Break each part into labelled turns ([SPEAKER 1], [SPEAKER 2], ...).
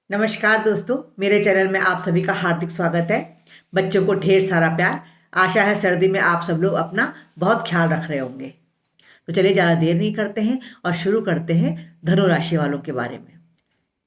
[SPEAKER 1] नमस्कार दोस्तों, मेरे चैनल में आप सभी का हार्दिक स्वागत है। बच्चों को ढेर सारा प्यार। आशा है सर्दी में आप सब लोग अपना बहुत ख्याल रख रहे होंगे। तो चलिए ज़्यादा देर नहीं करते हैं और शुरू करते हैं धनु राशि वालों के बारे में।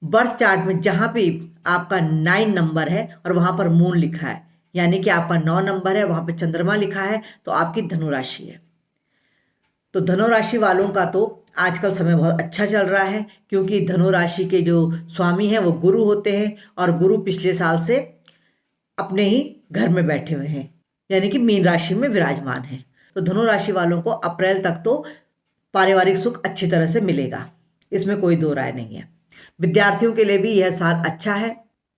[SPEAKER 1] बर्थ चार्ट में जहाँ पे आपका 9 नंबर है और वहाँ पर मून लिखा है, यानी कि आपका 9 नंबर है, वहाँ पे चंद्रमा लिखा है, तो आपकी धनु राशि है। तो धनु राशि वालों का तो आजकल समय बहुत अच्छा चल रहा है, क्योंकि धनु राशि के जो स्वामी हैं वो गुरु होते हैं और गुरु पिछले साल से अपने ही घर में बैठे हुए हैं, यानी कि मीन राशि में विराजमान हैं। तो धनु राशि वालों को अप्रैल तक तो पारिवारिक सुख अच्छी तरह से मिलेगा, इसमें कोई दो राय नहीं है। विद्यार्थियों के लिए भी यह साल अच्छा है।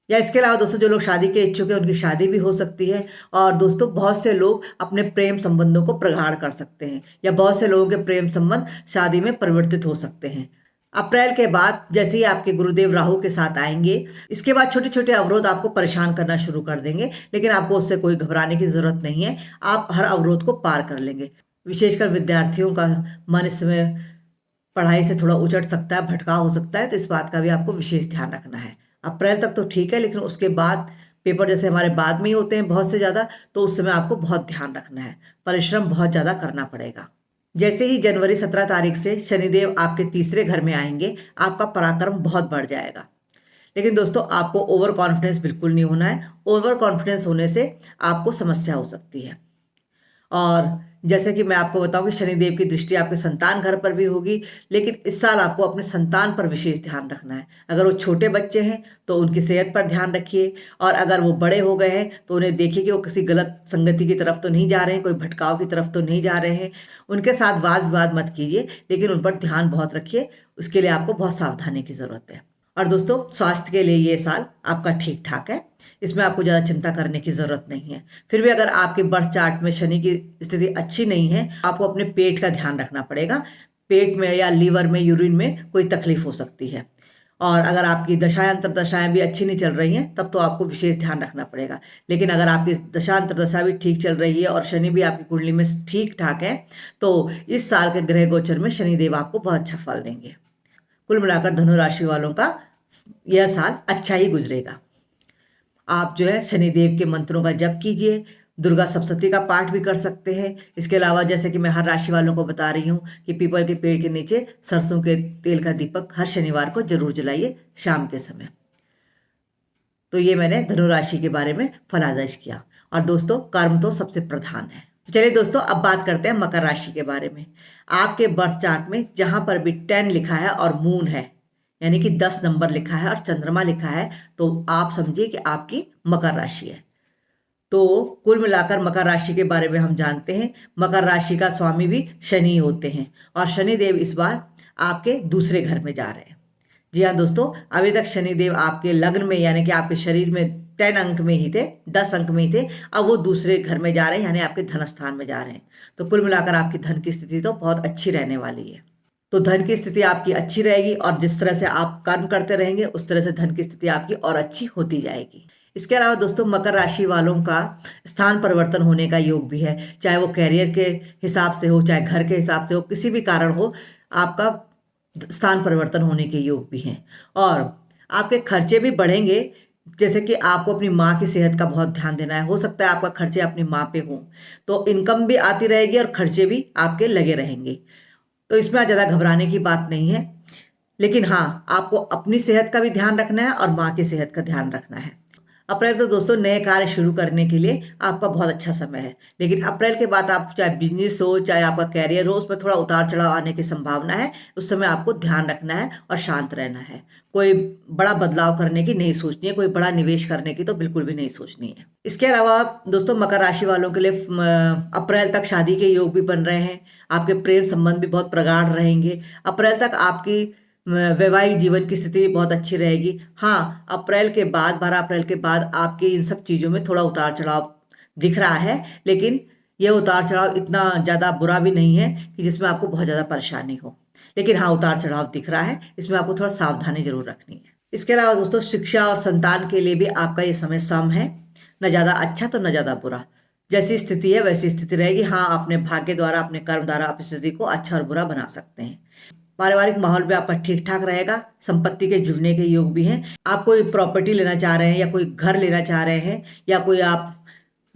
[SPEAKER 1] या इसके अलावा दोस्तों, जो लोग शादी के इच्छुक हैं उनकी शादी भी हो सकती है। और दोस्तों, बहुत से लोग अपने प्रेम संबंधों को प्रगाढ़ कर सकते हैं, या बहुत से लोगों के प्रेम संबंध शादी में परिवर्तित हो सकते हैं। अप्रैल के बाद जैसे ही आपके गुरुदेव राहु के साथ आएंगे, इसके बाद छोटे छोटे अवरोध आपको परेशान करना शुरू कर देंगे, लेकिन आपको उससे कोई घबराने की जरूरत नहीं है। आप हर अवरोध को पार कर लेंगे। विशेषकर विद्यार्थियों का मन इस समय पढ़ाई से थोड़ा उचट सकता है, भटकाव हो सकता है, तो इस बात का भी आपको विशेष ध्यान रखना है। अप्रैल तक तो ठीक है, लेकिन उसके बाद पेपर जैसे हमारे बाद में ही होते हैं बहुत से ज़्यादा, तो उस समय आपको बहुत ध्यान रखना है, परिश्रम बहुत ज़्यादा करना पड़ेगा। जैसे ही जनवरी 17 तारीख से शनिदेव आपके तीसरे घर में आएंगे, आपका पराक्रम बहुत बढ़ जाएगा। लेकिन दोस्तों, आपको ओवर कॉन्फिडेंस बिल्कुल नहीं होना है। ओवर कॉन्फिडेंस होने से आपको समस्या हो सकती है। और जैसे कि मैं आपको बताऊं कि शनिदेव की दृष्टि आपके संतान घर पर भी होगी, लेकिन इस साल आपको अपने संतान पर विशेष ध्यान रखना है। अगर वो छोटे बच्चे हैं तो उनकी सेहत पर ध्यान रखिए, और अगर वो बड़े हो गए हैं तो उन्हें देखिए कि वो किसी गलत संगति की तरफ तो नहीं जा रहे हैं, कोई भटकाव की तरफ तो नहीं जा रहे हैं। उनके साथ वाद विवाद मत कीजिए, लेकिन उन पर ध्यान बहुत रखिए। उसके लिए आपको बहुत सावधानी की जरूरत है। और दोस्तों, स्वास्थ्य के लिए ये साल आपका ठीक ठाक है, इसमें आपको ज़्यादा चिंता करने की ज़रूरत नहीं है। फिर भी अगर आपके बर्थ चार्ट में शनि की स्थिति अच्छी नहीं है, आपको अपने पेट का ध्यान रखना पड़ेगा। पेट में या लीवर में, यूरिन में कोई तकलीफ हो सकती है। और अगर आपकी दशाएं अंतरदशाएं भी अच्छी नहीं चल रही हैं, तब तो आपको विशेष ध्यान रखना पड़ेगा। लेकिन अगर आपकी दशा अंतरदशा भी ठीक चल रही है और शनि भी आपकी कुंडली में ठीक ठाक है, तो इस साल के ग्रह गोचर में शनिदेव आपको बहुत अच्छा फल देंगे। कुल मिलाकर धनु राशि वालों का यह साल अच्छा ही गुजरेगा। आप जो है शनिदेव के मंत्रों का जप कीजिए, दुर्गा सप्तशती का पाठ भी कर सकते हैं। इसके अलावा जैसे कि मैं हर राशि वालों को बता रही हूँ कि पीपल के पेड़ के नीचे सरसों के तेल का दीपक हर शनिवार को जरूर जलाइए शाम के समय। तो ये मैंने धनु राशि के बारे में फलादेश किया। और दोस्तों, कर्म तो सबसे प्रधान है। तो चलिए दोस्तों, अब बात करते हैं मकर राशि के बारे में। आपके बर्थ चार्ट में जहां पर भी 10 लिखा है और मून है, यानी कि 10 नंबर लिखा है और चंद्रमा लिखा है, तो आप समझिए कि आपकी मकर राशि है। तो कुल मिलाकर मकर राशि के बारे में हम जानते हैं, मकर राशि का स्वामी भी शनि होते हैं, और शनिदेव इस बार आपके दूसरे घर में जा रहे हैं। जी हाँ दोस्तों, अभी तक शनिदेव आपके लग्न में, यानी कि आपके शरीर में 10 अंक में ही थे, 10 अंक में ही थे। अब वो दूसरे घर में जा रहे हैं, यानी आपके धन स्थान में जा रहे हैं। तो कुल मिलाकर आपकी धन की स्थिति तो बहुत अच्छी रहने वाली है। तो धन की स्थिति आपकी अच्छी रहेगी, और जिस तरह से आप कर्म करते रहेंगे उस तरह से धन की स्थिति आपकी और अच्छी होती जाएगी। इसके अलावा दोस्तों, मकर राशि वालों का स्थान परिवर्तन होने का योग भी है। चाहे वो कैरियर के हिसाब से हो, चाहे घर के हिसाब से हो, किसी भी कारण हो, आपका स्थान परिवर्तन होने के योग भी हैं। और आपके खर्चे भी बढ़ेंगे। जैसे कि आपको अपनी माँ की सेहत का बहुत ध्यान देना है। हो सकता है आपका खर्चे अपनी माँ पे हो, तो इनकम भी आती रहेगी और खर्चे भी आपके लगे रहेंगे। तो इसमें ज़्यादा घबराने की बात नहीं है। लेकिन हाँ, आपको अपनी सेहत का भी ध्यान रखना है और माँ की सेहत का ध्यान रखना है। अप्रैल तो दोस्तों नए कार्य शुरू करने के लिए आपका बहुत अच्छा समय है। लेकिन अप्रैल के बाद आप चाहे बिजनेस हो, चाहे आपका कैरियर हो, उसमें थोड़ा उतार चढ़ाव आने की संभावना है। उस समय आपको ध्यान रखना है और शांत रहना है। कोई बड़ा बदलाव करने की नहीं सोचनी है, कोई बड़ा निवेश करने की तो बिल्कुल भी नहीं सोचनी है। इसके अलावा दोस्तों, मकर राशि वालों के लिए अप्रैल तक शादी के योग भी बन रहे हैं। आपके प्रेम संबंध भी बहुत प्रगाढ़ रहेंगे। अप्रैल तक आपकी वैवाहिक जीवन की स्थिति भी बहुत अच्छी रहेगी। हाँ, अप्रैल के बाद, 12 अप्रैल के बाद आपके इन सब चीज़ों में थोड़ा उतार चढ़ाव दिख रहा है, लेकिन यह उतार चढ़ाव इतना ज़्यादा बुरा भी नहीं है कि जिसमें आपको बहुत ज़्यादा परेशानी हो। लेकिन हाँ, उतार चढ़ाव दिख रहा है, इसमें आपको थोड़ा सावधानी जरूर रखनी है। इसके अलावा दोस्तों, शिक्षा और संतान के लिए भी आपका ये समय सम है, न ज़्यादा अच्छा तो न ज़्यादा बुरा। जैसी स्थिति है वैसी स्थिति रहेगी। हाँ, अपने भाग्य द्वारा, अपने कर्म द्वारा अपनी स्थिति को अच्छा और बुरा बना सकते हैं। पारिवारिक माहौल भी आपका ठीक ठाक रहेगा, संपत्ति के जुड़ने के योग भी हैं। आप कोई प्रॉपर्टी लेना चाह रहे हैं या कोई घर लेना चाह रहे हैं या कोई आप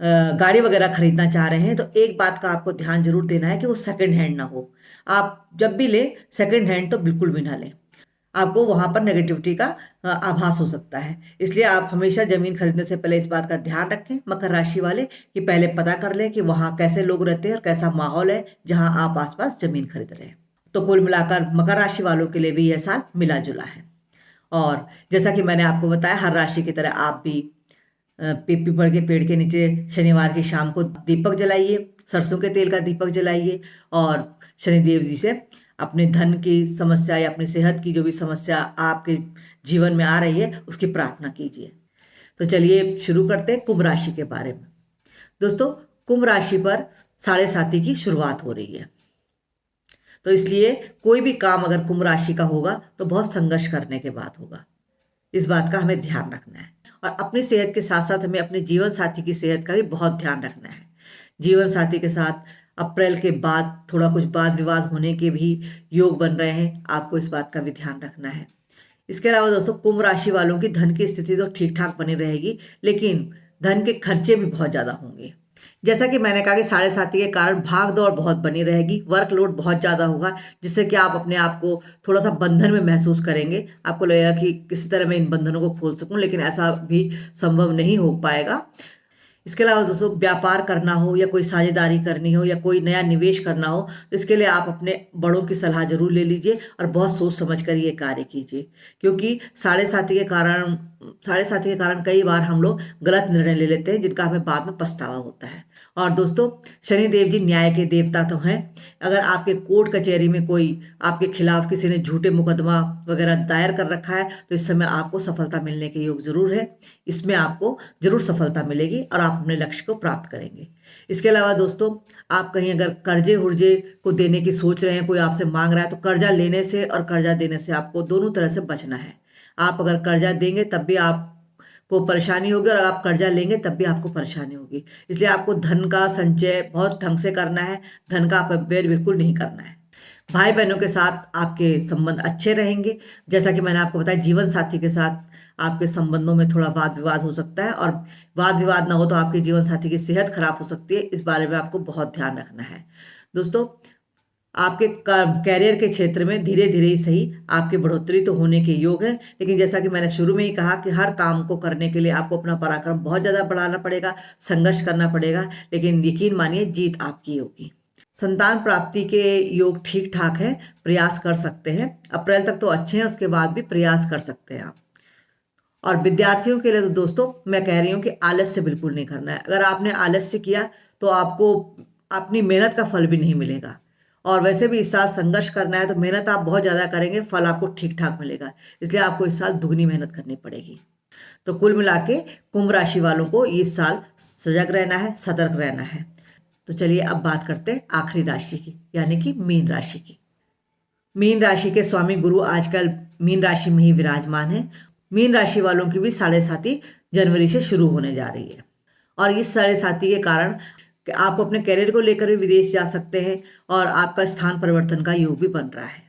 [SPEAKER 1] गाड़ी वगैरह खरीदना चाह रहे हैं, तो एक बात का आपको ध्यान जरूर देना है कि वो सेकंड हैंड ना हो। आप जब भी लें सेकंड हैंड तो बिल्कुल भी ना लें, आपको वहां पर नेगेटिविटी का आभास हो सकता है। इसलिए आप हमेशा जमीन खरीदने से पहले इस बात का ध्यान रखें मकर राशि वाले, कि पहले पता कर लें कि वहां कैसे लोग रहते हैं और कैसा माहौल है जहां आप आसपास जमीन खरीद रहे हैं। तो कुल मिलाकर मकर राशि वालों के लिए भी यह साल मिला जुला है। और जैसा कि मैंने आपको बताया, हर राशि की तरह आप भी पीपल के पेड़ के नीचे शनिवार की शाम को दीपक जलाइए, सरसों के तेल का दीपक जलाइए और शनिदेव जी से अपने धन की समस्या या अपनी सेहत की जो भी समस्या आपके जीवन में आ रही है उसकी प्रार्थना कीजिए। तो चलिए शुरू करते हैं कुंभ राशि के बारे में। दोस्तों, कुंभ राशि पर साढ़े साती की शुरुआत हो रही है, तो इसलिए कोई भी काम अगर कुंभ राशि का होगा तो बहुत संघर्ष करने के बाद होगा। इस बात का हमें ध्यान रखना है और अपनी सेहत के साथ साथ हमें अपने जीवन साथी की सेहत का भी बहुत ध्यान रखना है। जीवन साथी के साथ अप्रैल के बाद थोड़ा कुछ वाद विवाद होने के भी योग बन रहे हैं, आपको इस बात का भी ध्यान रखना है। इसके अलावा दोस्तों, कुंभ राशि वालों की धन की स्थिति तो ठीक ठाक बनी रहेगी, लेकिन धन के खर्चे भी बहुत ज्यादा होंगे। जैसा कि मैंने कहा कि साढ़े साती के कारण भाग दौड़ बहुत बनी रहेगी, वर्कलोड बहुत ज्यादा होगा, जिससे कि आप अपने आप को थोड़ा सा बंधन में महसूस करेंगे। आपको लगेगा कि किसी तरह मैं इन बंधनों को खोल सकूं, लेकिन ऐसा भी संभव नहीं हो पाएगा। इसके अलावा दोस्तों, व्यापार करना हो या कोई साझेदारी करनी हो या कोई नया निवेश करना हो, तो इसके लिए आप अपने बड़ों की सलाह जरूर ले लीजिए और बहुत सोच समझ कर ये कार्य कीजिए, क्योंकि साढ़े साथी के कारण कई बार हम लोग गलत निर्णय ले लेते हैं जिनका हमें बाद में पछतावा होता है। और दोस्तों, शनि देव जी न्याय के देवता तो हैं। अगर आपके कोर्ट कचहरी में कोई आपके खिलाफ किसी ने झूठे मुकदमा वगैरह दायर कर रखा है, तो इस समय आपको सफलता मिलने के योग जरूर है। इसमें आपको जरूर सफलता मिलेगी और आप अपने लक्ष्य को प्राप्त करेंगे। इसके अलावा दोस्तों, आप कहीं अगर कर्जे उर्जे को देने की सोच रहे हैं, कोई आपसे मांग रहा है, तो कर्जा लेने से और कर्जा देने से आपको दोनों तरह से बचना है। आप अगर कर्जा देंगे तब भी आपको परेशानी होगी और आप कर्जा लेंगे तब भी आपको परेशानी होगी। इसलिए आपको धन का संचय बहुत ढंग से करना है, धन का अपव्यय बिल्कुल नहीं करना है। भाई बहनों के साथ आपके संबंध अच्छे रहेंगे। जैसा कि मैंने आपको बताया, जीवन साथी के साथ आपके संबंधों में थोड़ा वाद विवाद हो सकता है, और वाद विवाद ना हो तो आपके जीवन साथी की सेहत खराब हो सकती है। इस बारे में आपको बहुत ध्यान रखना है। दोस्तों, आपके कैरियर के क्षेत्र में धीरे धीरे ही सही आपकी बढ़ोतरी तो होने के योग है, लेकिन जैसा कि मैंने शुरू में ही कहा कि हर काम को करने के लिए आपको अपना पराक्रम बहुत ज्यादा बढ़ाना पड़ेगा, संघर्ष करना पड़ेगा, लेकिन यकीन मानिए जीत आपकी होगी। संतान प्राप्ति के योग ठीक ठाक है, प्रयास कर सकते हैं। अप्रैल तक तो अच्छे हैं, उसके बाद भी प्रयास कर सकते हैं आप। और विद्यार्थियों के लिए तो दोस्तों मैं कह रही हूँ कि आलस्य बिल्कुल नहीं करना है। अगर आपने आलस्य किया तो आपको अपनी मेहनत का फल भी नहीं मिलेगा, और वैसे भी इस साल संघर्ष करना है तो मेहनत आप बहुत ज्यादा करेंगे, फल आपको ठीक ठाक मिलेगा। इसलिए आपको इस साल दुगनी मेहनत करनी पड़ेगी। तो कुल मिला के कुंभ राशि वालों को इस साल सजग रहना है, सतर्क रहना है। तो चलिए अब बात करते हैं आखिरी राशि की, यानी कि मीन राशि की। मीन राशि के स्वामी गुरु आजकल मीन राशि में ही विराजमान है। मीन राशि वालों की भी साढ़े साती जनवरी से शुरू होने जा रही है, और इस साढ़े साती के कारण आप अपने कैरियर को लेकर भी विदेश जा सकते हैं और आपका स्थान परिवर्तन का योग भी बन रहा है।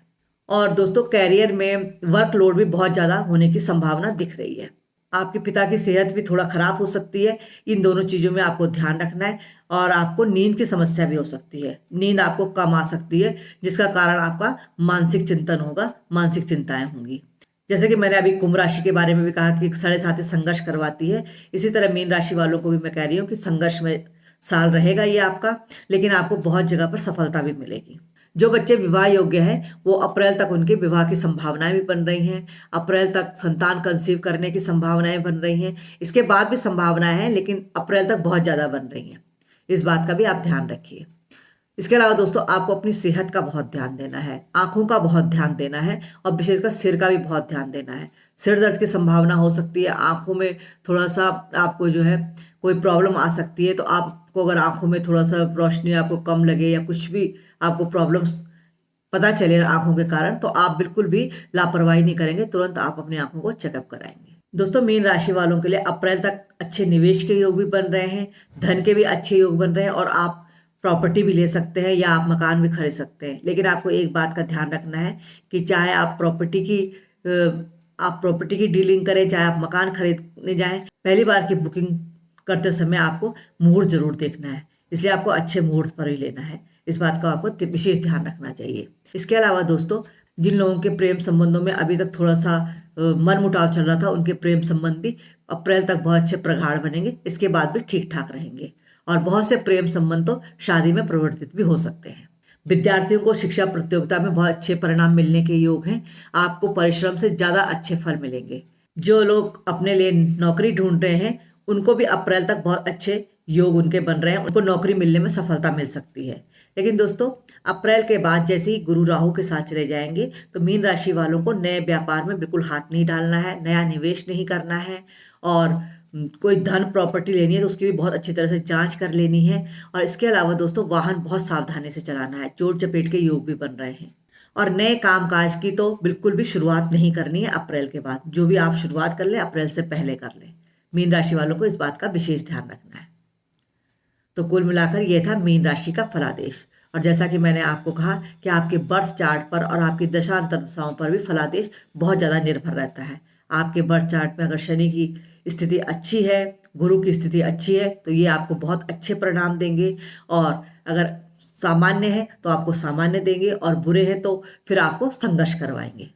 [SPEAKER 1] और दोस्तों, कैरियर में वर्कलोड भी बहुत ज्यादा होने की संभावना दिख रही है। आपके पिता की सेहत भी थोड़ा खराब हो सकती है। इन दोनों चीजों में आपको ध्यान रखना है, और आपको नींद की समस्या भी हो सकती है। नींद आपको कम आ सकती है, जिसका कारण आपका मानसिक चिंतन होगा, मानसिक चिंताएं होंगी। जैसे कि मैंने अभी कुंभ राशि के बारे में भी कहा कि साढ़े साती संघर्ष करवाती है, इसी तरह मीन राशि वालों को भी मैं कह रही हूँ कि संघर्ष में साल रहेगा ये आपका, लेकिन आपको बहुत जगह पर सफलता भी मिलेगी। जो बच्चे विवाह योग्य हैं वो अप्रैल तक उनके विवाह की संभावनाएं भी बन रही हैं। अप्रैल तक संतान कंसीव करने की संभावनाएं बन रही हैं। इसके बाद भी संभावनाएं हैं, लेकिन अप्रैल तक बहुत ज्यादा बन रही हैं। इस बात का भी आप ध्यान रखिए। इसके अलावा दोस्तों, आपको अपनी सेहत का बहुत ध्यान देना है, आंखों का बहुत ध्यान देना है, और विशेषकर सिर का भी बहुत ध्यान देना है। सिर दर्द की संभावना हो सकती है, आंखों में थोड़ा सा आपको जो है कोई प्रॉब्लम आ सकती है। तो आपको अगर आंखों में थोड़ा सा रोशनी आपको कम लगे या कुछ भी आपको प्रॉब्लम्स पता चले आंखों के कारण, तो आप बिल्कुल भी लापरवाही नहीं करेंगे, तुरंत आप अपनी आंखों को चेकअप कराएंगे। दोस्तों, मीन राशि वालों के लिए अप्रैल तक अच्छे निवेश के योग भी बन रहे हैं, धन के भी अच्छे योग बन रहे हैं, और आप प्रॉपर्टी भी ले सकते हैं या आप मकान भी खरीद सकते हैं। लेकिन आपको एक बात का ध्यान रखना है कि चाहे आप प्रॉपर्टी की डीलिंग करें, चाहे आप मकान खरीदने जाएं, पहली बार की बुकिंग करते समय आपको मुहूर्त जरूर देखना है। इसलिए आपको अच्छे मुहूर्त पर ही लेना है। इस बात का आपको विशेष ध्यान रखना चाहिए। इसके अलावा दोस्तों, जिन लोगों के प्रेम संबंधों में अभी तक थोड़ा सा मनमुटाव चल रहा था, उनके प्रेम संबंध भी अप्रैल तक बहुत अच्छे प्रगाढ़ बनेंगे। इसके बाद भी ठीक ठाक रहेंगे और बहुत से प्रेम संबंध तो शादी में परिवर्तित भी हो सकते हैं। विद्यार्थियों को शिक्षा प्रतियोगिता में बहुत अच्छे परिणाम मिलने के योग हैं। आपको परिश्रम से ज्यादा अच्छे फल मिलेंगे। जो लोग अपने लिए नौकरी ढूंढ रहे हैं, उनको भी अप्रैल तक बहुत अच्छे योग उनके बन रहे हैं। उनको नौकरी मिलने में सफलता मिल सकती है। लेकिन दोस्तों, अप्रैल के बाद जैसे ही गुरु राहु के साथ चले जाएंगे, तो मीन राशि वालों को नए व्यापार में बिल्कुल हाथ नहीं डालना है, नया निवेश नहीं करना है। और कोई धन प्रॉपर्टी लेनी है तो उसकी भी बहुत अच्छी तरह से जांच कर लेनी है। और इसके अलावा दोस्तों, वाहन बहुत सावधानी से चलाना है। चोट चपेट के योग भी बन रहे हैं। और नए कामकाज की तो बिल्कुल भी शुरुआत नहीं करनी है अप्रैल के बाद। जो भी आप शुरुआत कर ले, अप्रैल से पहले कर ले। मीन राशि वालों को इस बात का विशेष ध्यान रखना है। तो कुल मिलाकर यह था मीन राशि का फलादेश। और जैसा कि मैंने आपको कहा कि आपके बर्थ चार्ट पर और आपकी दशांतर दशाओं पर भी फलादेश बहुत ज़्यादा निर्भर रहता है। आपके बर्थ चार्ट में अगर शनि की स्थिति अच्छी है, गुरु की स्थिति अच्छी है, तो ये आपको बहुत अच्छे परिणाम देंगे। और अगर सामान्य है तो आपको सामान्य देंगे, और बुरे हैं तो फिर आपको संघर्ष करवाएंगे।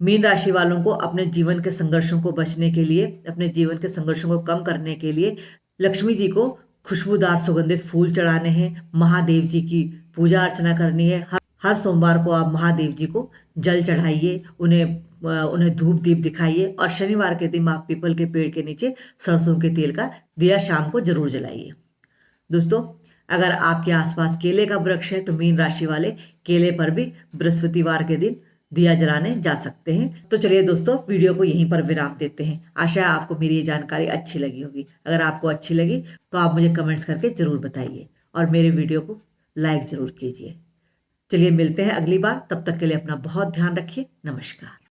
[SPEAKER 1] मीन राशि वालों को अपने जीवन के संघर्षों को बचने के लिए, अपने जीवन के संघर्षों को कम करने के लिए लक्ष्मी जी को खुशबूदार सुगंधित फूल चढ़ाने हैं। महादेव जी की पूजा अर्चना करनी है। हर सोमवार को आप महादेव जी को जल चढ़ाइए, उन्हें धूप दीप दिखाइए। और शनिवार के दिन आप पीपल के पेड़ के नीचे सरसों के तेल का दिया शाम को जरूर जलाइए। दोस्तों, अगर आपके आसपास केले का वृक्ष है तो मीन राशि वाले केले पर भी बृहस्पतिवार के दिन दिया जलाने जा सकते हैं। तो चलिए दोस्तों, वीडियो को यहीं पर विराम देते हैं। आशा है आपको मेरी ये जानकारी अच्छी लगी होगी। अगर आपको अच्छी लगी तो आप मुझे कमेंट्स करके जरूर बताइए और मेरे वीडियो को लाइक जरूर कीजिए। चलिए मिलते हैं अगली बार। तब तक के लिए अपना बहुत ध्यान रखिए। नमस्कार।